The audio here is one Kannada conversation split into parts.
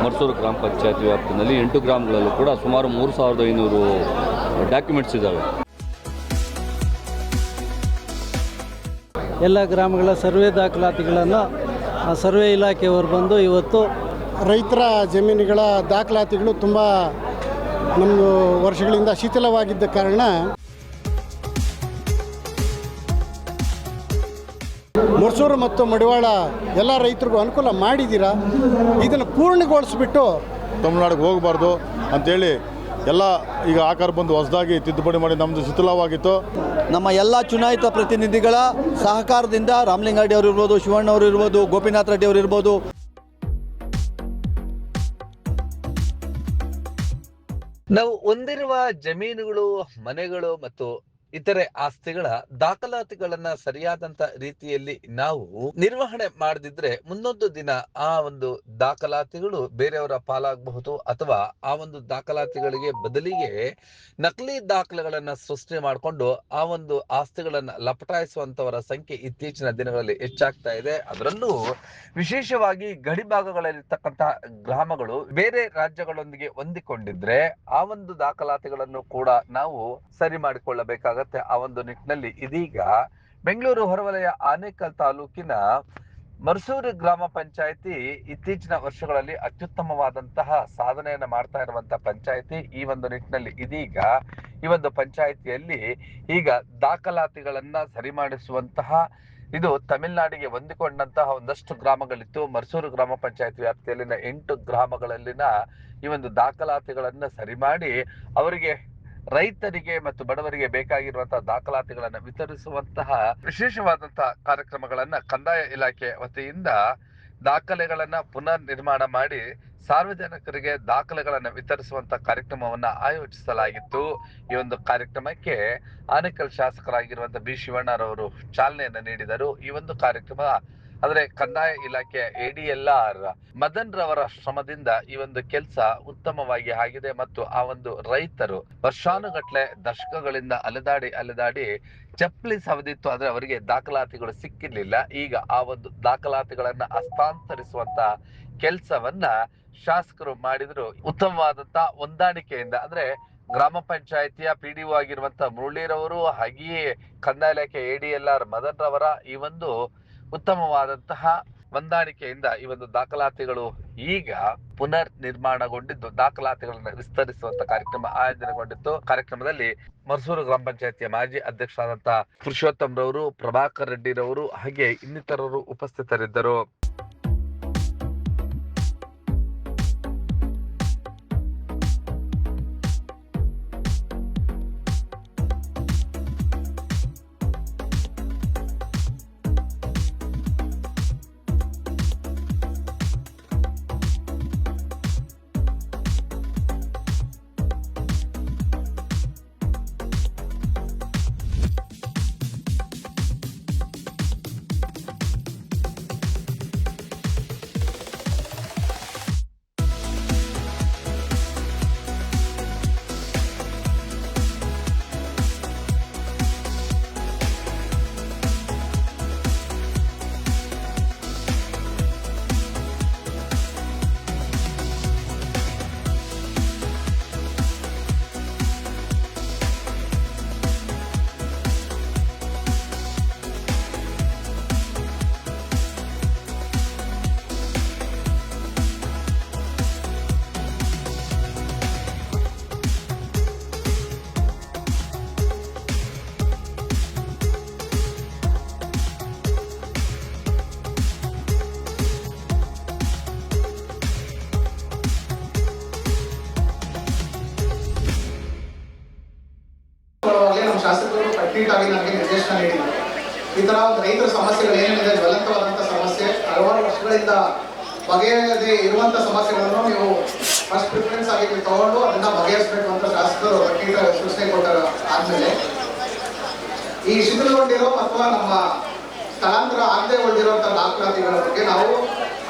ಮರ್ಸೂರು ಗ್ರಾಮ ಪಂಚಾಯತಿ ವ್ಯಾಪ್ತಿಯಲ್ಲಿ 8 ಗ್ರಾಮಗಳಲ್ಲೂ ಕೂಡ ಸುಮಾರು 3500 ಡಾಕ್ಯುಮೆಂಟ್ಸ್ ಇದ್ದಾವೆ. ಎಲ್ಲ ಗ್ರಾಮಗಳ ಸರ್ವೆ ದಾಖಲಾತಿಗಳನ್ನು ಸರ್ವೆ ಇಲಾಖೆಯವರು ಬಂದು ಇವತ್ತು ರೈತರ ಜಮೀನುಗಳ ದಾಖಲಾತಿಗಳು ತುಂಬ ನಮ್ಮದು ವರ್ಷಗಳಿಂದ ಶಿಥಿಲವಾಗಿದ್ದ ಕಾರಣ ಮರ್ಸೂರು ಮತ್ತು ಮಡಿವಾಳ ಎಲ್ಲ ರೈತರಿಗೂ ಅನುಕೂಲ ಮಾಡಿದ್ದೀರಾ. ಇದನ್ನು ಪೂರ್ಣಗೊಳಿಸ್ಬಿಟ್ಟು ತಮಿಳುನಾಡಿಗೆ ಹೋಗಬಾರ್ದು ಅಂಥೇಳಿ ಎಲ್ಲ ಈಗ ಆಕಾರ ಬಂದು ಹೊಸದಾಗಿ ತಿದ್ದುಪಡಿ ಮಾಡಿ ನಮ್ಮದು ಶಿಥಿಲವಾಗಿತ್ತು. ನಮ್ಮ ಎಲ್ಲ ಚುನಾಯಿತ ಪ್ರತಿನಿಧಿಗಳ ಸಹಕಾರದಿಂದ ರಾಮಲಿಂಗಾರೆಡ್ಡಿ ಅವರು ಇರ್ಬೋದು, ಶಿವಣ್ಣ ಅವರು ಇರ್ಬೋದು, ಗೋಪಿನಾಥ್ ರೆಡ್ಡಿ ಅವರು ಇರ್ಬೋದು, ನಾವು ಹೊಂದಿರುವ ಜಮೀನುಗಳು, ಮನೆಗಳು ಮತ್ತು ಇತರೆ ಆಸ್ತಿಗಳ ದಾಖಲಾತಿಗಳನ್ನ ಸರಿಯಾದಂತ ರೀತಿಯಲ್ಲಿ ನಾವು ನಿರ್ವಹಣೆ ಮಾಡದಿದ್ರೆ ಮುಂದೊಂದು ದಿನ ಆ ಒಂದು ದಾಖಲಾತಿಗಳು ಬೇರೆಯವರ ಪಾಲಾಗಬಹುದು, ಅಥವಾ ಆ ಒಂದು ದಾಖಲಾತಿಗಳಿಗೆ ಬದಲಿಗೆ ನಕಲಿ ದಾಖಲೆಗಳನ್ನ ಸೃಷ್ಟಿ ಮಾಡಿಕೊಂಡು ಆ ಒಂದು ಆಸ್ತಿಗಳನ್ನ ಲಪಟಾಯಿಸುವಂತವರ ಸಂಖ್ಯೆ ಇತ್ತೀಚಿನ ದಿನಗಳಲ್ಲಿ ಹೆಚ್ಚಾಗ್ತಾ ಇದೆ. ಅದರಲ್ಲೂ ವಿಶೇಷವಾಗಿ ಗಡಿ ಭಾಗಗಳಲ್ಲಿರ್ತಕ್ಕಂತಹ ಗ್ರಾಮಗಳು ಬೇರೆ ರಾಜ್ಯಗಳೊಂದಿಗೆ ಹೊಂದಿಕೊಂಡಿದ್ರೆ ಆ ಒಂದು ದಾಖಲಾತಿಗಳನ್ನು ಕೂಡ ನಾವು ಸರಿ ಮಾಡಿಕೊಳ್ಳಬೇಕಾಗುತ್ತೆ. ಆ ಒಂದು ನಿಟ್ಟಿನಲ್ಲಿ ಇದೀಗ ಬೆಂಗಳೂರು ಹೊರವಲಯ ಆನೇಕಲ್ ತಾಲೂಕಿನ ಮರ್ಸೂರು ಗ್ರಾಮ ಪಂಚಾಯತಿ ಇತ್ತೀಚಿನ ವರ್ಷಗಳಲ್ಲಿ ಅತ್ಯುತ್ತಮವಾದಂತಹ ಸಾಧನೆಯನ್ನ ಮಾಡ್ತಾ ಇರುವಂತಹ ಪಂಚಾಯತಿ. ಈ ಒಂದು ನಿಟ್ಟಿನಲ್ಲಿ ಇದೀಗ ಈ ಒಂದು ಪಂಚಾಯತಿಯಲ್ಲಿ ಈಗ ದಾಖಲಾತಿಗಳನ್ನ ಸರಿ ಮಾಡಿಸುವಂತಹ ಇದು ತಮಿಳುನಾಡಿಗೆ ಹೊಂದಿಕೊಂಡಂತಹ ಒಂದಷ್ಟು ಗ್ರಾಮಗಳಿತ್ತು. ಮರ್ಸೂರು ಗ್ರಾಮ ಪಂಚಾಯತಿ ವ್ಯಾಪ್ತಿಯಲ್ಲಿನ 8 ಗ್ರಾಮಗಳಲ್ಲಿನ ಈ ಒಂದು ದಾಖಲಾತಿಗಳನ್ನ ಸರಿ ಮಾಡಿ ಅವರಿಗೆ, ರೈತರಿಗೆ ಮತ್ತು ಬಡವರಿಗೆ ಬೇಕಾಗಿರುವಂತಹ ದಾಖಲಾತಿಗಳನ್ನ ವಿತರಿಸುವಂತಹ ವಿಶೇಷವಾದಂತಹ ಕಾರ್ಯಕ್ರಮಗಳನ್ನ ಕಂದಾಯ ಇಲಾಖೆ ವತಿಯಿಂದ ದಾಖಲೆಗಳನ್ನ ಪುನರ್ ನಿರ್ಮಾಣ ಮಾಡಿ ಸಾರ್ವಜನಿಕರಿಗೆ ದಾಖಲೆಗಳನ್ನ ವಿತರಿಸುವಂತ ಕಾರ್ಯಕ್ರಮವನ್ನ ಆಯೋಜಿಸಲಾಗಿತ್ತು. ಈ ಒಂದು ಕಾರ್ಯಕ್ರಮಕ್ಕೆ ಆನೇಕಲ್ ಶಾಸಕರಾಗಿರುವಂತಹ ಬಿ ಶಿವಣ್ಣರವರು ಚಾಲನೆಯನ್ನ ನೀಡಿದರು. ಈ ಒಂದು ಕಾರ್ಯಕ್ರಮ ಆದ್ರೆ ಕಂದಾಯ ಇಲಾಖೆ ADLR ಮದನ್ ರವರ ಶ್ರಮದಿಂದ ಈ ಒಂದು ಕೆಲಸ ಉತ್ತಮವಾಗಿ ಆಗಿದೆ ಮತ್ತು ಆ ಒಂದು ರೈತರು ವರ್ಷಾನುಗಟ್ಲೆ ದಶಕಗಳಿಂದ ಅಲೆದಾಡಿ ಚಪ್ಪಲಿ ಸವದಿತ್ತು, ಆದ್ರೆ ಅವರಿಗೆ ದಾಖಲಾತಿಗಳು ಸಿಕ್ಕಿರ್ಲಿಲ್ಲ. ಈಗ ಆ ಒಂದು ದಾಖಲಾತಿಗಳನ್ನ ಹಸ್ತಾಂತರಿಸುವಂತ ಕೆಲಸವನ್ನ ಶಾಸಕರು ಮಾಡಿದ್ರು. ಉತ್ತಮವಾದಂತ ಹೊಂದಾಣಿಕೆಯಿಂದ, ಅಂದ್ರೆ ಗ್ರಾಮ ಪಂಚಾಯತಿಯ PDO ಆಗಿರುವಂತ ಮುರಳೀರವರು, ಹಾಗೆಯೇ ಕಂದಾಯ ಇಲಾಖೆ ADLR ಮದನ್ ರವರ ಈ ಒಂದು ಉತ್ತಮವಾದಂತಹ ಹೊಂದಾಣಿಕೆಯಿಂದ ಈ ಒಂದು ದಾಖಲಾತಿಗಳು ಈಗ ಪುನರ್ ನಿರ್ಮಾಣಗೊಂಡಿದ್ದು ದಾಖಲಾತಿಗಳನ್ನು ವಿಸ್ತರಿಸುವಂತ ಕಾರ್ಯಕ್ರಮ ಆಯೋಜನೆಗೊಂಡಿತ್ತು. ಕಾರ್ಯಕ್ರಮದಲ್ಲಿ ಮರ್ಸೂರು ಗ್ರಾಮ ಪಂಚಾಯತಿಯ ಮಾಜಿ ಅಧ್ಯಕ್ಷರಾದಂತಹ ಪುರುಷೋತ್ತಮ್ ರವರು, ಪ್ರಭಾಕರ್ ರೆಡ್ಡಿ ರವರು ಹಾಗೆ ಇನ್ನಿತರರು ಉಪಸ್ಥಿತರಿದ್ದರು. ನಮ್ಮ ಶಾಸಕರು ಕಟ್ಟುನಿಟ್ಟಾಗಿ ನನಗೆ ನಿರ್ದೇಶನ ನೀಡಿದ್ದಾರೆ. ಈ ತರ ರೈತರ ಸಮಸ್ಯೆಗಳು ಏನೇನಿದೆ, ಜ್ವಲಂತವಾದಂಥ ಸಮಸ್ಯೆ, ಹಲವಾರು ವರ್ಷಗಳಿಂದ ಬಗೆಹರಿಯದೇ ಇರುವಂಥ ಸಮಸ್ಯೆಗಳನ್ನು ನೀವು ಫಸ್ಟ್ ಪ್ರಿಫರೆನ್ಸ್ ಆಗಿ ತಗೊಂಡು ಅದನ್ನ ಬಗೆಹರಿಸಬೇಕು ಅಂತ ಶಾಸಕರು ಕಟ್ಟುನಿಟ್ಟಾಗಿ ಸೂಚನೆ ಕೊಟ್ಟಾರ. ಆದ್ಮೇಲೆ ಈ ಶಿಥಿಲಗೊಂಡಿರೋ ಅಥವಾ ನಮ್ಮ ಸ್ಥಳಾಂತರ ಆಗದೆ ಉಳಿದಿರುವಂಥ ದಾಖಲಾತಿಗಳ ಬಗ್ಗೆ ನಾವು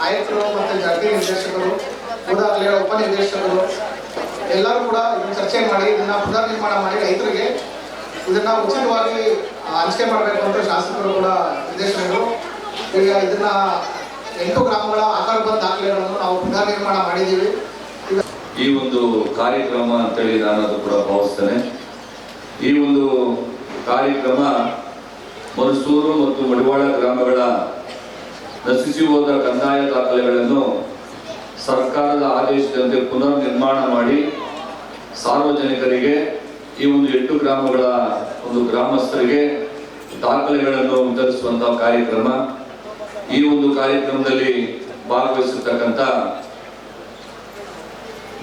ಆಯುಕ್ತರು ಮತ್ತು ಜಂಟಿ ನಿರ್ದೇಶಕರು, ಉಪನಿರ್ದೇಶಕರು ಎಲ್ಲರೂ ಕೂಡ ಇದನ್ನು ಚರ್ಚೆ ಮಾಡಿ ಇದನ್ನ ಪುನರ್ ನಿರ್ಮಾಣ ಮಾಡಿ ರೈತರಿಗೆ ಇದನ್ನ ಉಚಿತವಾಗಿ ಹಂಚಿಕೆ ಮಾಡಬೇಕು ಅಂತ ಶಾಸಕರು ಕೂಡ ನಿರ್ದೇಶನಗಳು. ಈಗ ಇದನ್ನ 8 ಗ್ರಾಮಗಳ ಆಕಾರಬದ್ಧ ದಾಖಲೆಗಳನ್ನು ನಾವು ಪುನರ್ ನಿರ್ಮಾಣ ಮಾಡಿದ್ದೀವಿ. ಈ ಒಂದು ಕಾರ್ಯಕ್ರಮ ಅಂತೇಳಿ ನಾನು ಅದು ಕೂಡ ಭಾವಿಸ್ತೇನೆ. ಈ ಒಂದು ಕಾರ್ಯಕ್ರಮ ಮರುಸೂರು ಮತ್ತು ಮಡಿವಾಳ ಗ್ರಾಮಗಳ ನಶಿಸಿ ಹೋದ ಕಂದಾಯ ದಾಖಲೆಗಳನ್ನು ಸರ್ಕಾರದ ಆದೇಶದಂತೆ ಪುನರ್ ನಿರ್ಮಾಣ ಮಾಡಿ ಸಾರ್ವಜನಿಕರಿಗೆ ಈ ಒಂದು 8 ಗ್ರಾಮಗಳ ಒಂದು ಗ್ರಾಮಸ್ಥರಿಗೆ ದಾಖಲೆಗಳನ್ನು ವಿತರಿಸುವಂತಹ ಕಾರ್ಯಕ್ರಮ. ಈ ಒಂದು ಕಾರ್ಯಕ್ರಮದಲ್ಲಿ ಭಾಗವಹಿಸಿರ್ತಕ್ಕಂಥ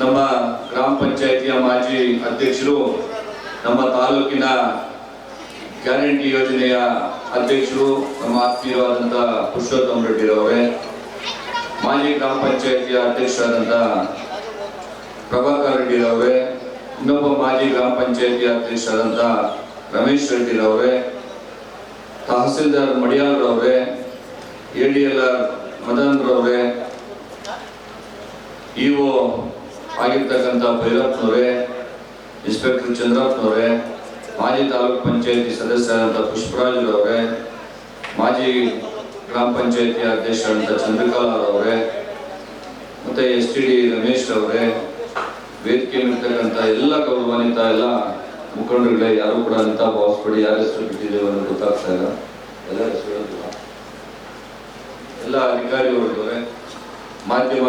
ನಮ್ಮ ಗ್ರಾಮ ಪಂಚಾಯಿತಿಯ ಮಾಜಿ ಅಧ್ಯಕ್ಷರು, ನಮ್ಮ ತಾಲೂಕಿನ ಗ್ಯಾರಂಟಿ ಯೋಜನೆಯ ಅಧ್ಯಕ್ಷರು, ನಮ್ಮ ಆತ್ಮೀಯರಾದಂಥ ಪುರುಷೋತ್ತಮ ರೆಡ್ಡಿರವರೇ, ಮಾಜಿ ಗ್ರಾಮ ಪಂಚಾಯಿತಿಯ ಅಧ್ಯಕ್ಷರಾದಂಥ ಪ್ರಭಾಕರ್ ರೆಡ್ಡಿರವರೇ, ಇನ್ನೊಬ್ಬ ಮಾಜಿ ಗ್ರಾಮ ಪಂಚಾಯಿತಿಯ ಅಧ್ಯಕ್ಷರಾದಂಥ ರಮೇಶ್ ರೆಡ್ಡಿರವರೇ, ತಹಸೀಲ್ದಾರ್ ಮಡಿಯಾಲ್ರವರೇ, ADLR ಮದನ್ರವರೇ, ಇಒ ಆಗಿರ್ತಕ್ಕಂಥ ಭೈರಪ್ಪನವರೇ, ಇನ್ಸ್ಪೆಕ್ಟರ್ ಚಂದ್ರಪ್ಪನವರೇ, ಮಾಜಿ ತಾಲೂಕು ಪಂಚಾಯಿತಿ ಸದಸ್ಯರಾದಂಥ ಪುಷ್ಪರಾಜರವರೇ, ಮಾಜಿ ಗ್ರಾಮ ಪಂಚಾಯಿತಿಯ ಅಧ್ಯಕ್ಷರಾದಂಥ ಚಂದ್ರಕಲಾರವರೇ, ಮತ್ತು STD ರಮೇಶ್ ಅವರೇ, ವೇದಿಕೆ ಇರ್ತಕ್ಕಂಥ ಎಲ್ಲ ಗೌರವಾನ್ವಿತ ಎಲ್ಲ ಮುಖಂಡರುಗಳೇ, ಯಾರು ಕೂಡ ಅಂತ ಭಾವಿಸ್ಬೇಡಿ, ಯಾರ ಹೆಸರು ಬಿಟ್ಟಿದ್ದೇವೆ ಅನ್ನೋದು ಗೊತ್ತಾಗ್ತಾ ಇಲ್ಲ, ಎಲ್ಲ ಹೆಸರು ಹೇಳೋದಿಲ್ಲ. ಎಲ್ಲ ಅಧಿಕಾರಿಗಳವರೇ, ಮಾಧ್ಯಮ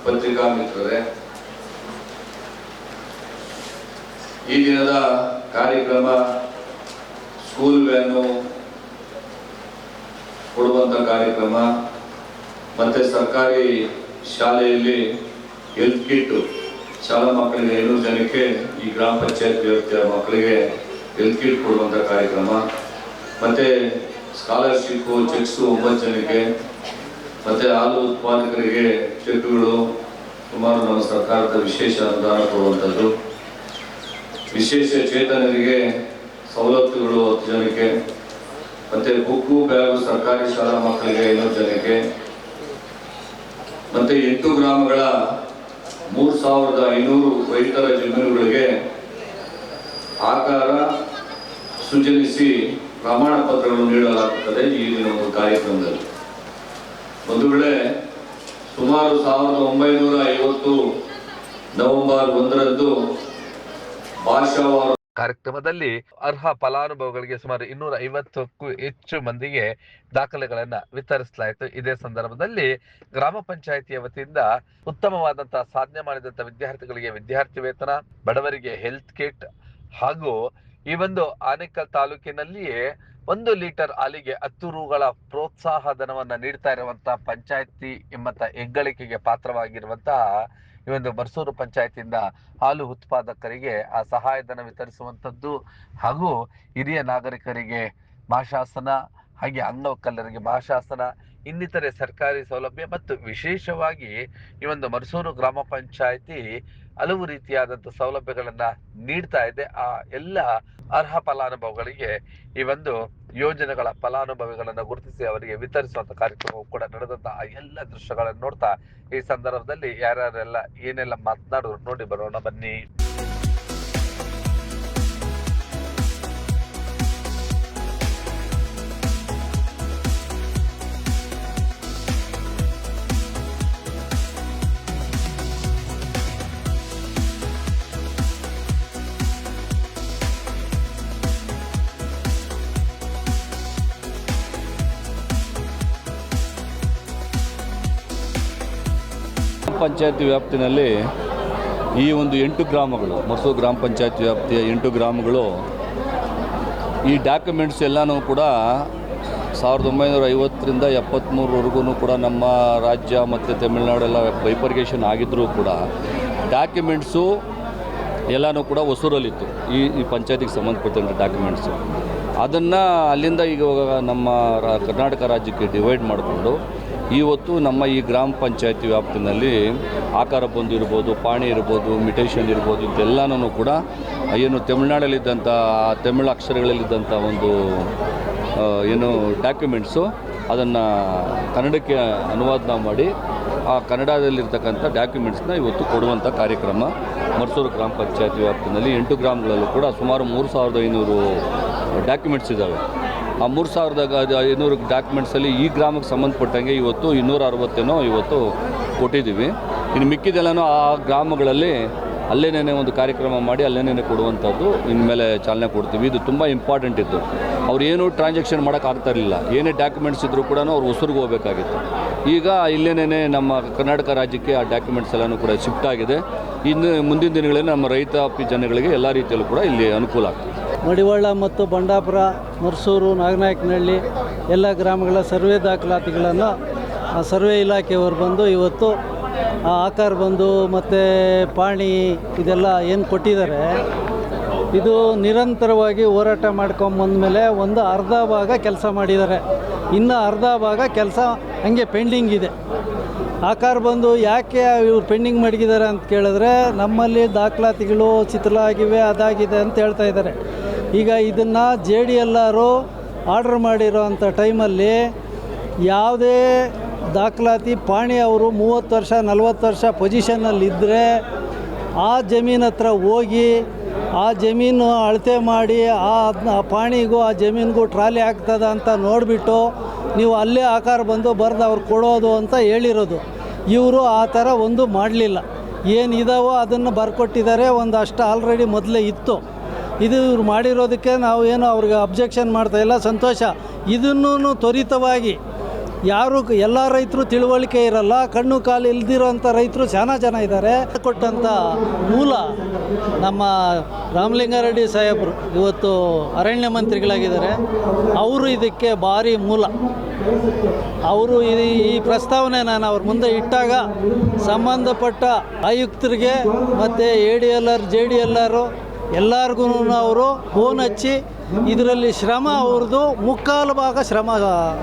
ಪತ್ರಿಕಾ ಮಿತ್ರರೇ, ಈ ದಿನದ ಕಾರ್ಯಕ್ರಮ ಸ್ಕೂಲ್ ವ್ಯಾನು ಕೊಡುವಂಥ ಕಾರ್ಯಕ್ರಮ, ಮತ್ತು ಸರ್ಕಾರಿ ಶಾಲೆಯಲ್ಲಿ ಹೆಲ್ತ್ ಕಿಟ್ ಶಾಲಾ ಮಕ್ಕಳಿಗೆ 500 ಜನಕ್ಕೆ, ಈ ಗ್ರಾಮ ಪಂಚಾಯತ್ ವ್ಯವಸ್ಥೆಯ ಮಕ್ಕಳಿಗೆ ಹೆಲ್ತ್ ಕಿಟ್ ಕೊಡುವಂಥ ಕಾರ್ಯಕ್ರಮ, ಮತ್ತು ಸ್ಕಾಲರ್ಶಿಪ್ಪು ಚೆಕ್ಸು 9 ಜನಕ್ಕೆ, ಮತ್ತು ಹಾಲು ಉತ್ಪಾದಕರಿಗೆ ಚೆಕ್ಗಳು ಸುಮಾರು ನಮ್ಮ ಸರ್ಕಾರದ ವಿಶೇಷ ಅನುದಾನ ಕೊಡುವಂಥದ್ದು, ವಿಶೇಷ ಚೇತನರಿಗೆ ಸವಲತ್ತುಗಳು 10 ಜನಕ್ಕೆ, ಮತ್ತು ಬುಕ್ಕು ಬ್ಯಾಗು ಸರ್ಕಾರಿ ಶಾಲಾ ಮಕ್ಕಳಿಗೆ 500 ಜನಕ್ಕೆ, ಮತ್ತು 8 ಗ್ರಾಮಗಳ 3500 ರೈತರ ಜಮೀನುಗಳಿಗೆ ಆಕಾರ ಸೃಜನಿಸಿ ಪ್ರಮಾಣ ಪತ್ರಗಳನ್ನು ನೀಡಲಾಗುತ್ತದೆ. ಈ ದಿನ ಒಂದು ಕಾರ್ಯಕ್ರಮದಲ್ಲಿ ಒಂದು ವೇಳೆ ಸುಮಾರು 1950 ನವೆಂಬರ್ 1ರಂದು ಭಾಷಾವಾರು ಕಾರ್ಯಕ್ರಮದಲ್ಲಿ ಅರ್ಹ ಫಲಾನುಭವಿಗಳಿಗೆ ಸುಮಾರು 250ಕ್ಕೂ ಹೆಚ್ಚು ಮಂದಿಗೆ ದಾಖಲೆಗಳನ್ನ ವಿತರಿಸಲಾಯಿತು. ಇದೇ ಸಂದರ್ಭದಲ್ಲಿ ಗ್ರಾಮ ಪಂಚಾಯಿತಿಯ ವತಿಯಿಂದ ಉತ್ತಮವಾದಂತಹ ಸಾಧನೆ ಮಾಡಿದಂತ ವಿದ್ಯಾರ್ಥಿಗಳಿಗೆ ವಿದ್ಯಾರ್ಥಿ ವೇತನ, ಬಡವರಿಗೆ ಹೆಲ್ತ್ ಕಿಟ್ ಹಾಗೂ ಈ ಒಂದು ಆನೇಕಲ್ ತಾಲೂಕಿನಲ್ಲಿಯೇ 1 ಲೀಟರ್ ಹಾಲಿಗೆ 10 ರೂಗಳ ಪ್ರೋತ್ಸಾಹ ಧನವನ್ನ ನೀಡ್ತಾ ಇರುವಂತಹ ಪಂಚಾಯಿತಿ ಎಂಬಂತ ಹೆಗ್ಗಳಿಕೆಗೆ ಪಾತ್ರವಾಗಿರುವಂತಹ ಈ ಒಂದು ಮರ್ಸೂರು ಪಂಚಾಯತಿಯಿಂದ ಹಾಲು ಉತ್ಪಾದಕರಿಗೆ ಆ ಸಹಾಯಧನ ವಿತರಿಸುವಂಥದ್ದು ಹಾಗೂ ಹಿರಿಯ ನಾಗರಿಕರಿಗೆ ಮಾಶಾಸನ, ಹಾಗೆ ಅಂಗವಿಕಲರಿಗೆ ಮಾಶಾಸನ, ಇನ್ನಿತರೆ ಸರ್ಕಾರಿ ಸೌಲಭ್ಯ ಮತ್ತು ವಿಶೇಷವಾಗಿ ಈ ಒಂದು ಮರ್ಸೂರು ಗ್ರಾಮ ಪಂಚಾಯತಿ ಹಲವು ರೀತಿಯಾದಂಥ ಸೌಲಭ್ಯಗಳನ್ನ ನೀಡ್ತಾ ಇದೆ. ಆ ಎಲ್ಲ ಅರ್ಹ ಫಲಾನುಭವಿಗಳಿಗೆ ಈ ಒಂದು ಯೋಜನೆಗಳ ಫಲಾನುಭವಿಗಳನ್ನು ಗುರುತಿಸಿ ಅವರಿಗೆ ವಿತರಿಸುವಂತ ಕಾರ್ಯಕ್ರಮವು ಕೂಡ ನಡೆದಂತಹ ಆ ಎಲ್ಲ ದೃಶ್ಯಗಳನ್ನು ನೋಡ್ತಾ ಈ ಸಂದರ್ಭದಲ್ಲಿ ಯಾರ್ಯಾರೆಲ್ಲ ಏನೆಲ್ಲ ಮಾತನಾಡಿದ್ರು ನೋಡಿ ಬರೋಣ ಬನ್ನಿ. ಪಂಚಾಯತಿ ವ್ಯಾಪ್ತಿನಲ್ಲಿ ಈ ಒಂದು 8 ಗ್ರಾಮಗಳು, ಮರ್ಸೂರು ಗ್ರಾಮ ಪಂಚಾಯತಿ ವ್ಯಾಪ್ತಿಯ 8 ಗ್ರಾಮಗಳು ಈ ಡಾಕ್ಯುಮೆಂಟ್ಸ್ ಎಲ್ಲನೂ ಕೂಡ 1950ರಿಂದ 73ವರೆಗೂ ಕೂಡ ನಮ್ಮ ರಾಜ್ಯ ಮತ್ತು ತಮಿಳುನಾಡೆಲ್ಲ ಬೈಫರ್ಗೇಷನ್ ಆಗಿದ್ದರೂ ಕೂಡ ಡಾಕ್ಯುಮೆಂಟ್ಸು ಎಲ್ಲನೂ ಕೂಡ ಹೊಸೂರಲ್ಲಿತ್ತು. ಈ ಪಂಚಾಯತಿಗೆ ಸಂಬಂಧಪಟ್ಟಂಥ ಡಾಕ್ಯುಮೆಂಟ್ಸು ಅದನ್ನು ಅಲ್ಲಿಂದ ಈಗ ನಮ್ಮ ಕರ್ನಾಟಕ ರಾಜ್ಯಕ್ಕೆ ಡಿವೈಡ್ ಮಾಡಿಕೊಂಡು ಇವತ್ತು ನಮ್ಮ ಈ ಗ್ರಾಮ ಪಂಚಾಯತಿ ವ್ಯಾಪ್ತಿನಲ್ಲಿ ಆಕಾರ ಬಂದು ಇರ್ಬೋದು, ಪಾಣಿ ಇರ್ಬೋದು, ಮಿಟೇಷನ್ ಇರ್ಬೋದು, ಇದೆಲ್ಲನೂ ಕೂಡ ಏನು ತಮಿಳುನಾಡಲ್ಲಿದ್ದಂಥ ತಮಿಳು ಅಕ್ಷರಗಳಲ್ಲಿದ್ದಂಥ ಒಂದು ಏನು ಡಾಕ್ಯುಮೆಂಟ್ಸು ಅದನ್ನು ಕನ್ನಡಕ್ಕೆ ಅನುವಾದ ಮಾಡಿ ಆ ಕನ್ನಡದಲ್ಲಿರ್ತಕ್ಕಂಥ ಡಾಕ್ಯುಮೆಂಟ್ಸ್ನ ಇವತ್ತು ಕೊಡುವಂಥ ಕಾರ್ಯಕ್ರಮ ಮರ್ಸೂರು ಗ್ರಾಮ ಪಂಚಾಯತಿ ವ್ಯಾಪ್ತಿನಲ್ಲಿ 8 ಗ್ರಾಮಗಳಲ್ಲೂ ಕೂಡ ಸುಮಾರು 3500 ಡಾಕ್ಯುಮೆಂಟ್ಸ್ ಇದ್ದಾವೆ. ಆ 3,500 ಡಾಕ್ಯುಮೆಂಟ್ಸಲ್ಲಿ ಈ ಗ್ರಾಮಕ್ಕೆ ಸಂಬಂಧಪಟ್ಟಂಗೆ ಇವತ್ತು 260 ಇವತ್ತು ಕೊಟ್ಟಿದ್ದೀವಿ. ಇನ್ನು ಮಿಕ್ಕಿದೆಲ್ಲನೂ ಆ ಗ್ರಾಮಗಳಲ್ಲಿ ಅಲ್ಲೇನೇ ಒಂದು ಕಾರ್ಯಕ್ರಮ ಮಾಡಿ ಅಲ್ಲೇನೇ ಕೊಡುವಂಥದ್ದು ಇನ್ಮೇಲೆ ಚಾಲನೆ ಕೊಡ್ತೀವಿ. ಇದು ತುಂಬ ಇಂಪಾರ್ಟೆಂಟ್ ಇತ್ತು. ಅವ್ರು ಏನು ಟ್ರಾನ್ಸಾಕ್ಷನ್ ಮಾಡೋಕ್ಕಾಗ್ತಾ ಇರಲಿಲ್ಲ. ಏನೇ ಡಾಕ್ಯುಮೆಂಟ್ಸ್ ಇದ್ದರೂ ಕೂಡ ಅವ್ರು ಹೊಸೂರಿಗೆ ಹೋಗಬೇಕಾಗಿತ್ತು. ಈಗ ಇಲ್ಲೇನೇ ನಮ್ಮ ಕರ್ನಾಟಕ ರಾಜ್ಯಕ್ಕೆ ಆ ಡಾಕ್ಯುಮೆಂಟ್ಸ್ ಎಲ್ಲನೂ ಕೂಡ ಶಿಫ್ಟ್ ಆಗಿದೆ. ಇನ್ನು ಮುಂದಿನ ದಿನಗಳಲ್ಲಿ ನಮ್ಮ ರೈತಾಪಿ ಜನಗಳಿಗೆ ಎಲ್ಲ ರೀತಿಯಲ್ಲೂ ಕೂಡ ಇಲ್ಲಿ ಅನುಕೂಲ ಆಗ್ತದೆ. ಮಡಿವಾಳ ಮತ್ತು ಬಂಡಾಪುರ, ಮರ್ಸೂರು, ನಾಗನಾಯಕನಹಳ್ಳಿ ಎಲ್ಲ ಗ್ರಾಮಗಳ ಸರ್ವೆ ದಾಖಲಾತಿಗಳನ್ನು ಸರ್ವೆ ಇಲಾಖೆಯವರು ಬಂದು ಇವತ್ತು ಆಕಾರ ಬಂದು ಮತ್ತು ಪಾಣಿ ಇದೆಲ್ಲ ಏನು ಕೊಟ್ಟಿದ್ದಾರೆ, ಇದು ನಿರಂತರವಾಗಿ ಹೋರಾಟ ಮಾಡ್ಕೊಂಬಂದಮೇಲೆ ಒಂದು ಅರ್ಧ ಭಾಗ ಕೆಲಸ ಮಾಡಿದ್ದಾರೆ. ಇನ್ನು ಅರ್ಧ ಭಾಗ ಕೆಲಸ ಹಂಗೆ ಪೆಂಡಿಂಗ್ ಇದೆ. ಆಕಾರ ಬಂದು ಯಾಕೆ ಇವ್ರು ಪೆಂಡಿಂಗ್ ಮಡಗಿದ್ದಾರೆ ಅಂತ ಕೇಳಿದ್ರೆ, ನಮ್ಮಲ್ಲಿ ದಾಖಲಾತಿಗಳು ಶಿಥಿಲಾಗಿವೆ, ಅದಾಗಿದೆ ಅಂತ ಹೇಳ್ತಾ ಇದ್ದಾರೆ. ಈಗ ಇದನ್ನು JDLR ಆರ್ಡ್ರ್ ಮಾಡಿರೋ ಅಂಥ ಟೈಮಲ್ಲಿ ಯಾವುದೇ ದಾಖಲಾತಿ ಪಾಣಿ ಅವರು 30 ವರ್ಷ 40 ವರ್ಷ ಪೊಸಿಷನ್ನಲ್ಲಿದ್ದರೆ ಆ ಜಮೀನು ಹತ್ರ ಹೋಗಿ ಆ ಜಮೀನು ಅಳತೆ ಮಾಡಿ ಆ ಪಾಣಿಗೂ ಆ ಜಮೀನಿಗೂ ಟ್ರಾಲಿ ಆಗ್ತದ ಅಂತ ನೋಡಿಬಿಟ್ಟು ನೀವು ಅಲ್ಲೇ ಆಕಾರ ಬಂದು ಬರೆದು ಅವ್ರು ಕೊಡೋದು ಅಂತ ಹೇಳಿರೋದು. ಇವರು ಆ ಥರ ಒಂದು ಮಾಡಲಿಲ್ಲ. ಏನಿದಾವೋ ಅದನ್ನು ಬರ್ಕೊಟ್ಟಿದ್ದಾರೆ. ಒಂದಷ್ಟು ಆಲ್ರೆಡಿ ಮೊದಲೇ ಇತ್ತು. ಇದು ಇವ್ರು ಮಾಡಿರೋದಕ್ಕೆ ನಾವು ಏನು ಅವ್ರಿಗೆ ಅಬ್ಜೆಕ್ಷನ್ ಮಾಡ್ತಾಯಿಲ್ಲ, ಸಂತೋಷ. ಇದನ್ನೂ ತ್ವರಿತವಾಗಿ ಯಾರು ಎಲ್ಲ ರೈತರು ತಿಳುವಳಿಕೆ ಇರಲ್ಲ, ಕಣ್ಣು ಕಾಲು ಇಲ್ದಿರೋಂಥ ರೈತರು చాలా ಜನ ಇದ್ದಾರೆ. ಕೊಟ್ಟಂಥ ಮೂಲ ನಮ್ಮ ರಾಮಲಿಂಗಾರೆಡ್ಡಿ ಸಾಹೇಬರು ಇವತ್ತು ಅರಣ್ಯ ಮಂತ್ರಿಗಳಾಗಿದ್ದಾರೆ. ಅವರು ಇದಕ್ಕೆ ಭಾರಿ ಮೂಲ. ಅವರು ಈ ಪ್ರಸ್ತಾವನೆ ನಾನು ಅವ್ರ ಮುಂದೆ ಇಟ್ಟಾಗ ಸಂಬಂಧಪಟ್ಟ ಆಯುಕ್ತರಿಗೆ ಮತ್ತು ADLR JDLR ಎಲ್ಲರಿಗೂ ಅವರು ಫೋನ್ ಹಚ್ಚಿ ಇದರಲ್ಲಿ ಶ್ರಮ ಅವ್ರದ್ದು ಮುಕ್ಕಾಲು ಭಾಗ ಶ್ರಮ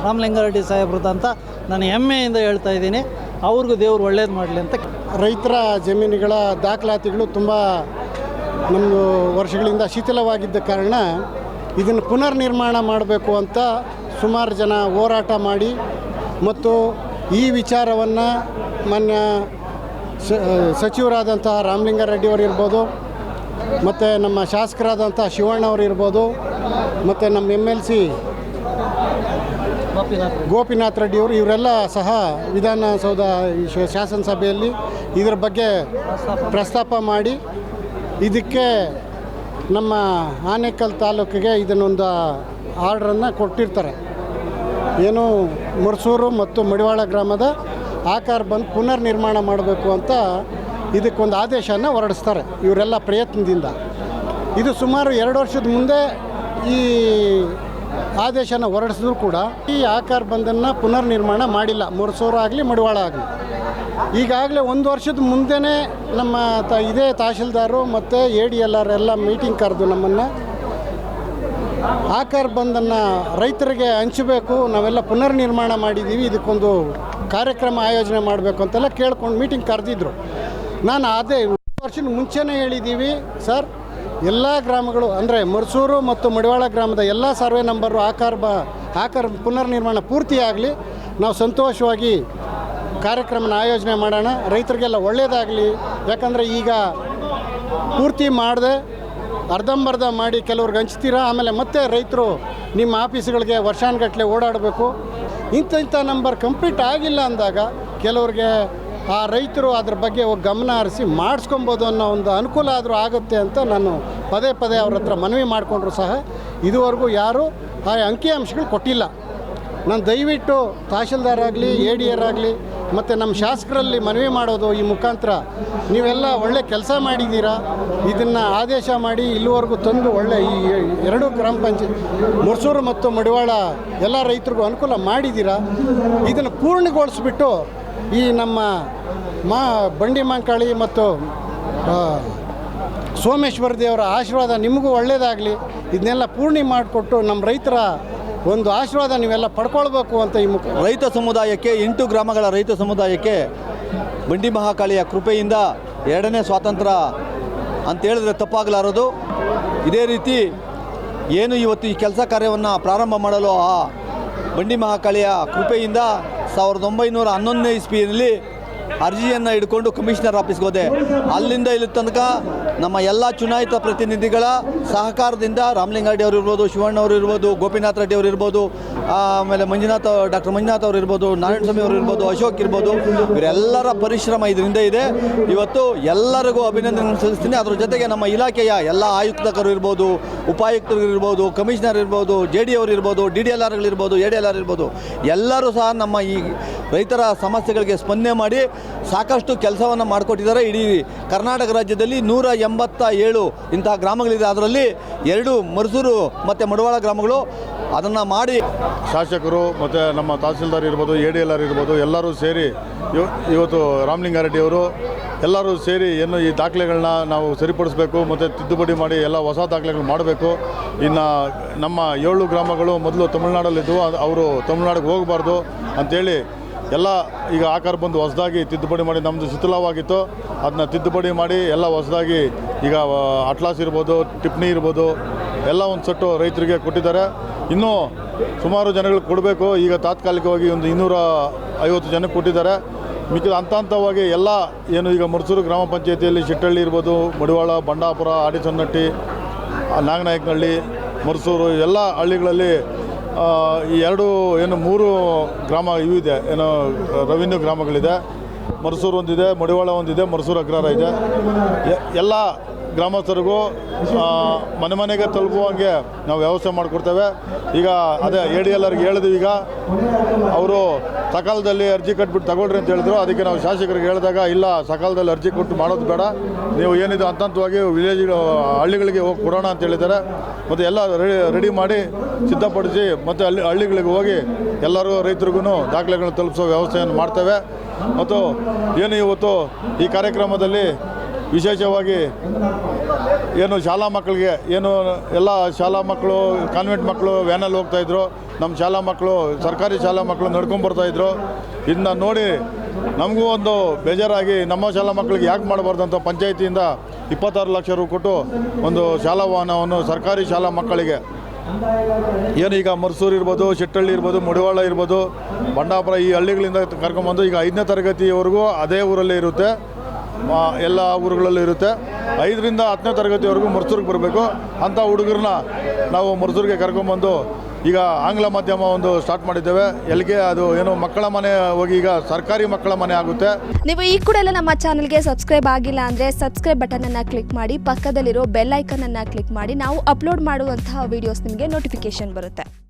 ರಾಮಲಿಂಗಾರೆಡ್ಡಿ ಸಾಹೇಬ್ರದ್ದು ಅಂತ ನಾನು ಹೆಮ್ಮೆಯಿಂದ ಹೇಳ್ತಾ ಇದ್ದೀನಿ. ಅವ್ರಿಗೂ ದೇವ್ರು ಒಳ್ಳೇದು ಮಾಡಲಿ ಅಂತ. ರೈತರ ಜಮೀನುಗಳ ದಾಖಲಾತಿಗಳು ತುಂಬ ನಮ್ಮದು ವರ್ಷಗಳಿಂದ ಶಿಥಿಲವಾಗಿದ್ದ ಕಾರಣ ಇದನ್ನು ಪುನರ್ನಿರ್ಮಾಣ ಮಾಡಬೇಕು ಅಂತ ಸುಮಾರು ಜನ ಹೋರಾಟ ಮಾಡಿ ಮತ್ತು ಈ ವಿಚಾರವನ್ನು ಮಾನ್ಯ ಸಚಿವರಾದಂತಹ ರಾಮಲಿಂಗಾರೆಡ್ಡಿಯವರು ಇರ್ಬೋದು, ಮತ್ತು ನಮ್ಮ ಶಾಸಕರಾದಂಥ ಶಿವಣ್ಣವರು ಇರ್ಬೋದು, ಮತ್ತು ನಮ್ಮ MLC ಗೋಪಿನಾಥ್ ರೆಡ್ಡಿಯವರು, ಇವರೆಲ್ಲ ಸಹ ವಿಧಾನಸೌಧ ಶಾಸನಸಭೆಯಲ್ಲಿ ಇದರ ಬಗ್ಗೆ ಪ್ರಸ್ತಾಪ ಮಾಡಿ ಇದಕ್ಕೆ ನಮ್ಮ ಆನೇಕಲ್ ತಾಲೂಕಿಗೆ ಇದನ್ನೊಂದು ಆರ್ಡ್ರನ್ನು ಕೊಟ್ಟಿರ್ತಾರೆ. ಏನು ಮರ್ಸೂರು ಮತ್ತು ಮಡಿವಾಳ ಗ್ರಾಮದ ಆಕಾರ ಬಂದು ಪುನರ್ನಿರ್ಮಾಣ ಮಾಡಬೇಕು ಅಂತ ಇದಕ್ಕೊಂದು ಆದೇಶನ ಹೊರಡಿಸ್ತಾರೆ ಇವರೆಲ್ಲ ಪ್ರಯತ್ನದಿಂದ. ಇದು ಸುಮಾರು 2 ವರ್ಷದ ಮುಂದೆ ಈ ಆದೇಶನ ಹೊರಡಿಸಿದ್ರು ಕೂಡ ಈ ಆಕಾರ ಬಂದನ್ನು ಪುನರ್ನಿರ್ಮಾಣ ಮಾಡಿಲ್ಲ, ಮರ್ಸೂರು ಆಗಲಿ ಮಡಿವಾಳ ಆಗಲಿ. ಈಗಾಗಲೇ 1 ವರ್ಷದ ಮುಂದೆನೇ ನಮ್ಮ ಇದೇ ತಹಶೀಲ್ದಾರು ಮತ್ತು ADLR ಎಲ್ಲ ಮೀಟಿಂಗ್ ಕರೆದು ನಮ್ಮನ್ನು ಆಕಾರ ಬಂದನ್ನು ರೈತರಿಗೆ ಹಂಚಬೇಕು, ನಾವೆಲ್ಲ ಪುನರ್ನಿರ್ಮಾಣ ಮಾಡಿದ್ದೀವಿ, ಇದಕ್ಕೊಂದು ಕಾರ್ಯಕ್ರಮ ಆಯೋಜನೆ ಮಾಡಬೇಕು ಅಂತೆಲ್ಲ ಕೇಳ್ಕೊಂಡು ಮೀಟಿಂಗ್ ಕರೆದಿದ್ರು. ನಾನು ಅದೇ 1 ವರ್ಷದ ಮುಂಚೆನೇ ಹೇಳಿದ್ದೀವಿ ಸರ್, ಎಲ್ಲ ಗ್ರಾಮಗಳು ಅಂದರೆ ಮರ್ಸೂರು ಮತ್ತು ಮಡಿವಾಳ ಗ್ರಾಮದ ಎಲ್ಲ ಸರ್ವೆ ನಂಬರು ಆಕಾರ ಪುನರ್ನಿರ್ಮಾಣ ಪೂರ್ತಿಯಾಗಲಿ, ನಾವು ಸಂತೋಷವಾಗಿ ಕಾರ್ಯಕ್ರಮನ ಆಯೋಜನೆ ಮಾಡೋಣ, ರೈತರಿಗೆಲ್ಲ ಒಳ್ಳೆಯದಾಗಲಿ. ಯಾಕಂದರೆ ಈಗ ಪೂರ್ತಿ ಮಾಡದೆ ಅರ್ಧಂಬರ್ಧ ಮಾಡಿ ಕೆಲವ್ರಿಗೆ ಹಂಚ್ತೀರಾ, ಆಮೇಲೆ ಮತ್ತೆ ರೈತರು ನಿಮ್ಮ ಆಫೀಸ್ಗಳಿಗೆ ವರ್ಷಾನುಗಟ್ಟಲೆ ಓಡಾಡಬೇಕು. ಇಂಥ ನಂಬರ್ ಕಂಪ್ಲೀಟ್ ಆಗಿಲ್ಲ ಅಂದಾಗ ಕೆಲವ್ರಿಗೆ ಆ ರೈತರು ಅದ್ರ ಬಗ್ಗೆ ಗಮನ ಹರಿಸಿ ಮಾಡಿಸ್ಕೊಬೋದು ಅನ್ನೋ ಒಂದು ಅನುಕೂಲ ಆದರೂ ಆಗುತ್ತೆ ಅಂತ ನಾನು ಪದೇ ಪದೇ ಅವ್ರ ಹತ್ರ ಮನವಿ ಮಾಡಿಕೊಂಡ್ರು ಸಹ ಇದುವರೆಗೂ ಯಾರೂ ಆ ಅಂಕಿಅಂಶಗಳು ಕೊಟ್ಟಿಲ್ಲ. ನಾನು ದಯವಿಟ್ಟು ತಹಶೀಲ್ದಾರ್ ಆಗಲಿ ADR ಆಗಲಿ ಮತ್ತು ನಮ್ಮ ಶಾಸಕರಲ್ಲಿ ಮನವಿ ಮಾಡೋದು ಈ ಮುಖಾಂತರ, ನೀವೆಲ್ಲ ಒಳ್ಳೆ ಕೆಲಸ ಮಾಡಿದ್ದೀರಾ, ಇದನ್ನು ಆದೇಶ ಮಾಡಿ ಇಲ್ಲಿವರೆಗೂ ತಂದು ಒಳ್ಳೆ ಈ 2 ಗ್ರಾಮ ಪಂಚಾಯತ್ ಮರ್ಸೂರು ಮತ್ತು ಮಡಿವಾಳ ಎಲ್ಲ ರೈತರಿಗೂ ಅನುಕೂಲ ಮಾಡಿದ್ದೀರಾ. ಇದನ್ನು ಪೂರ್ಣಗೊಳಿಸ್ಬಿಟ್ಟು ಈ ನಮ್ಮ ಬಂಡಿ ಮಾಂಕಾಳಿ ಮತ್ತು ಸೋಮೇಶ್ವರ ದೇವರ ಆಶೀರ್ವಾದ ನಿಮಗೂ ಒಳ್ಳೆಯದಾಗಲಿ, ಇದನ್ನೆಲ್ಲ ಪೂರ್ಣಿ ಮಾಡಿಕೊಟ್ಟು ನಮ್ಮ ರೈತರ ಒಂದು ಆಶೀರ್ವಾದ ನೀವೆಲ್ಲ ಪಡ್ಕೊಳ್ಬೇಕು ಅಂತ ಈ ರೈತ ಸಮುದಾಯಕ್ಕೆ 8 ಗ್ರಾಮಗಳ ರೈತ ಸಮುದಾಯಕ್ಕೆ ಬಂಡಿ ಮಹಾಕಾಳಿಯ ಕೃಪೆಯಿಂದ 2ನೇ ಸ್ವಾತಂತ್ರ್ಯ ಅಂತೇಳಿದ್ರೆ ತಪ್ಪಾಗಲಾರದು. ಇದೇ ರೀತಿ ಏನು ಇವತ್ತು ಈ ಕೆಲಸ ಕಾರ್ಯವನ್ನು ಪ್ರಾರಂಭ ಮಾಡಲು ಆ ಬಂಡಿ ಮಹಾಕಾಳಿಯ ಕೃಪೆಯಿಂದ 1911ನೇ ಇಸ್ವಿಯಲ್ಲಿ ಅರ್ಜಿಯನ್ನು ಹಿಡ್ಕೊಂಡು ಕಮಿಷನರ್ ಆಫೀಸ್ಗೆ ಹೋದೆ. ಅಲ್ಲಿಂದ ಇಲ್ಲಿ ತನಕ ನಮ್ಮ ಎಲ್ಲ ಚುನಾಯಿತ ಪ್ರತಿನಿಧಿಗಳ ಸಹಕಾರದಿಂದ ರಾಮಲಿಂಗಾರೆಡ್ಡಿ ಅವರು ಇರ್ಬೋದು, ಶಿವಣ್ಣ ಅವರು ಇರ್ಬೋದು, ಗೋಪಿನಾಥ್ ರೆಡ್ಡಿ ಅವರು ಇರ್ಬೋದು, ಆಮೇಲೆ ಡಾಕ್ಟರ್ ಮಂಜುನಾಥ್ ಅವರು ಇರ್ಬೋದು, ನಾರಾಯಣಸ್ವಾಮಿ ಅವರು ಇರ್ಬೋದು, ಅಶೋಕ್ ಇರ್ಬೋದು, ಇವರೆಲ್ಲರ ಪರಿಶ್ರಮ ಇದರಿಂದ ಇದೆ. ಇವತ್ತು ಎಲ್ಲರಿಗೂ ಅಭಿನಂದನೆ ಸಲ್ಲಿಸ್ತೀನಿ. ಅದ್ರ ಜೊತೆಗೆ ನಮ್ಮ ಇಲಾಖೆಯ ಎಲ್ಲ ಆಯುಕ್ತರು ಇರ್ಬೋದು, ಉಪಾಯುಕ್ತರು ಇರ್ಬೋದು, ಕಮಿಷನರ್ ಇರ್ಬೋದು, JD ಅವರು ಇರ್ಬೋದು, DDLRಗಳಿರ್ಬೋದು, ADLR ಇರ್ಬೋದು, ಎಲ್ಲರೂ ಸಹ ನಮ್ಮ ಈ ರೈತರ ಸಮಸ್ಯೆಗಳಿಗೆ ಸ್ಪಂದನೆ ಮಾಡಿ ಸಾಕಷ್ಟು ಕೆಲಸವನ್ನು ಮಾಡಿಕೊಟ್ಟಿದ್ದಾರೆ. ಇಡೀ ಕರ್ನಾಟಕ ರಾಜ್ಯದಲ್ಲಿ 187 ಇಂತಹ ಗ್ರಾಮಗಳಿದೆ. ಅದರಲ್ಲಿ 2 ಮರ್ಸೂರು ಮತ್ತು ಮಡವಾಳ ಗ್ರಾಮಗಳು ಅದನ್ನು ಮಾಡಿ ಶಾಸಕರು ಮತ್ತು ನಮ್ಮ ತಹಸೀಲ್ದಾರ್ ಇರ್ಬೋದು, ADLR ಇರ್ಬೋದು, ಎಲ್ಲರೂ ಸೇರಿ ಇವತ್ತು ರಾಮಲಿಂಗಾರೆಡ್ಡಿ ಅವರು ಎಲ್ಲರೂ ಸೇರಿ ಏನು ಈ ದಾಖಲೆಗಳನ್ನ ನಾವು ಸರಿಪಡಿಸಬೇಕು ಮತ್ತು ತಿದ್ದುಪಡಿ ಮಾಡಿ ಎಲ್ಲ ಹೊಸ ದಾಖಲೆಗಳು ಮಾಡಬೇಕು. ಇನ್ನು ನಮ್ಮ 7 ಗ್ರಾಮಗಳು ಮೊದಲು ತಮಿಳ್ನಾಡಲ್ಲಿದ್ದವು, ಅವರು ತಮಿಳ್ನಾಡಿಗೆ ಹೋಗಬಾರ್ದು ಅಂಥೇಳಿ ಎಲ್ಲ ಈಗ ಆಕಾರ ಬಂದು ಹೊಸದಾಗಿ ತಿದ್ದುಪಡಿ ಮಾಡಿ, ನಮ್ಮದು ಶಿಥಿಲವಾಗಿತ್ತು ಅದನ್ನ ತಿದ್ದುಪಡಿ ಮಾಡಿ ಎಲ್ಲ ಹೊಸದಾಗಿ ಈಗ ಅಟ್ಲಾಸ್ ಇರ್ಬೋದು, ಟಿಪ್ಪಣಿ ಇರ್ಬೋದು ಎಲ್ಲ ಒಂದು ಸೆಟ್ಟು ರೈತರಿಗೆ ಕೊಟ್ಟಿದ್ದಾರೆ. ಇನ್ನೂ ಸುಮಾರು ಜನಗಳಿಗೆ ಕೊಡಬೇಕು. ಈಗ ತಾತ್ಕಾಲಿಕವಾಗಿ ಒಂದು 250 ಜನಕ್ಕೆ ಕೊಟ್ಟಿದ್ದಾರೆ. ಮಿಕ್ಕಿದ ಹಂತವಾಗಿ ಎಲ್ಲ ಏನು ಈಗ ಮರ್ಸೂರು ಗ್ರಾಮ ಪಂಚಾಯತಿಯಲ್ಲಿ ಶಿಟ್ಟಳ್ಳಿ ಇರ್ಬೋದು, ಮಡಿವಾಳ, ಬಂಡಾಪುರ, ಆಡಿಸನ್ನಟ್ಟಿ, ನಾಗನಾಯಕನಹಳ್ಳಿ, ಮರ್ಸೂರು ಎಲ್ಲ ಹಳ್ಳಿಗಳಲ್ಲಿ ಈ 3 ಗ್ರಾಮ ಇವಿದೆ, ಏನೋ ರೆವಿನ್ಯೂ ಗ್ರಾಮಗಳಿದೆ. ಮರ್ಸೂರು ಒಂದಿದೆ, ಮಡಿವಾಳ ಒಂದಿದೆ, ಮರ್ಸೂರು ಅಗ್ರಹಾರ ಇದೆ. ಎಲ್ಲ ಗ್ರಾಮಸ್ಥರಿಗೂ ಮನೆ ಮನೆಗೆ ತಲುಪುವಂಗೆ ನಾವು ವ್ಯವಸ್ಥೆ ಮಾಡಿಕೊಡ್ತೇವೆ. ಈಗ ಅದೇ ADLRಗೆ ಹೇಳಿದ್ವಿ. ಈಗ ಅವರು ಸಕಾಲದಲ್ಲಿ ಅರ್ಜಿ ಕಟ್ಬಿಟ್ಟು ತಗೊಳ್ರಿ ಅಂತ ಹೇಳಿದ್ರು. ಅದಕ್ಕೆ ನಾವು ಶಾಸಕರಿಗೆ ಹೇಳಿದಾಗ ಇಲ್ಲ, ಸಕಾಲದಲ್ಲಿ ಅರ್ಜಿ ಕೊಟ್ಟು ಮಾಡೋದು ಬೇಡ, ನೀವು ಏನಿದೆ ಹಂತವಾಗಿ ಹಳ್ಳಿಗಳಿಗೆ ಹೋಗಿ ಕೊಡೋಣ ಅಂತ ಹೇಳಿದ್ದಾರೆ. ಮತ್ತು ಎಲ್ಲ ರೆಡಿ ಮಾಡಿ ಸಿದ್ಧಪಡಿಸಿ ಮತ್ತು ಹಳ್ಳಿಗಳಿಗೆ ಹೋಗಿ ಎಲ್ಲರೂ ರೈತರಿಗೂ ದಾಖಲೆಗಳನ್ನು ತಲುಪಿಸೋ ವ್ಯವಸ್ಥೆಯನ್ನು ಮಾಡ್ತೇವೆ. ಮತ್ತು ಏನು ಇವತ್ತು ಈ ಕಾರ್ಯಕ್ರಮದಲ್ಲಿ ವಿಶೇಷವಾಗಿ ಏನು ಶಾಲಾ ಮಕ್ಕಳಿಗೆ ಏನು ಎಲ್ಲ ಶಾಲಾ ಮಕ್ಕಳು, ಕಾನ್ವೆಂಟ್ ಮಕ್ಕಳು ವ್ಯಾನಲ್ಲಿ ಹೋಗ್ತಾಯಿದ್ರು. ನಮ್ಮ ಶಾಲಾ ಮಕ್ಕಳು, ಸರ್ಕಾರಿ ಶಾಲಾ ಮಕ್ಕಳು ನಡ್ಕೊಂಬರ್ತಾಯಿದ್ರು. ಇದನ್ನ ನೋಡಿ ನಮಗೂ ಒಂದು ಬೇಜಾರಾಗಿ ನಮ್ಮ ಶಾಲಾ ಮಕ್ಕಳಿಗೆ ಯಾಕೆ ಮಾಡಬಾರ್ದು ಅಂತ ಪಂಚಾಯಿತಿಯಿಂದ 26 ಲಕ್ಷ ರು ಕೊಟ್ಟು ಒಂದು ಶಾಲಾ ವಾಹನವನ್ನು ಸರ್ಕಾರಿ ಶಾಲಾ ಮಕ್ಕಳಿಗೆ ಏನು ಈಗ ಮರ್ಸೂರು ಇರ್ಬೋದು, ಶಿಟ್ಟಳ್ಳಿ ಇರ್ಬೋದು, ಮಡಿವಾಳ ಇರ್ಬೋದು, ಬಂಡಾಪುರ ಈ ಹಳ್ಳಿಗಳಿಂದ ಕರ್ಕೊಂಬಂದು ಈಗ 5ನೇ ತರಗತಿಯವರೆಗೂ ಅದೇ ಊರಲ್ಲೇ ಇರುತ್ತೆ, ಎಲ್ಲ ಊರುಗಳಲ್ಲೂ ಇರುತ್ತೆ. 5ರಿಂದ 10ನೇ ತರಗತಿವರೆಗೂ ಮರ್ಸೂರಿಗೆ ಬರಬೇಕು ಅಂಥ ಹುಡುಗರನ್ನ ನಾವು ಮರ್ಸೂರಿಗೆ ಕರ್ಕೊಂಬಂದು ಈಗ ಆಂಗ್ಲ ಮಾಧ್ಯಮ ಒಂದು ಸ್ಟಾರ್ಟ್ ಮಾಡಿದ್ದೇವೆ. ಎಲ್ಲಿಗೆ ಅದು ಏನು ಮಕ್ಕಳ ಮನೆ ಹೋಗಿ ಈಗ ಸರ್ಕಾರಿ ಮಕ್ಕಳ ಮನೆ ಆಗುತ್ತೆ. ನೀವು ಈ ಕೂಡ ಎಲ್ಲ ನಮ್ಮ ಚಾನಲ್ಗೆ ಸಬ್ಸ್ಕ್ರೈಬ್ ಆಗಿಲ್ಲ ಅಂದರೆ ಸಬ್ಸ್ಕ್ರೈಬ್ ಬಟನನ್ನು ಕ್ಲಿಕ್ ಮಾಡಿ, ಪಕ್ಕದಲ್ಲಿರೋ ಬೆಲ್ ಐಕನನ್ನು ಕ್ಲಿಕ್ ಮಾಡಿ. ನಾವು ಅಪ್ಲೋಡ್ ಮಾಡುವಂತಹ ವೀಡಿಯೋಸ್ ನಿಮಗೆ ನೋಟಿಫಿಕೇಶನ್ ಬರುತ್ತೆ.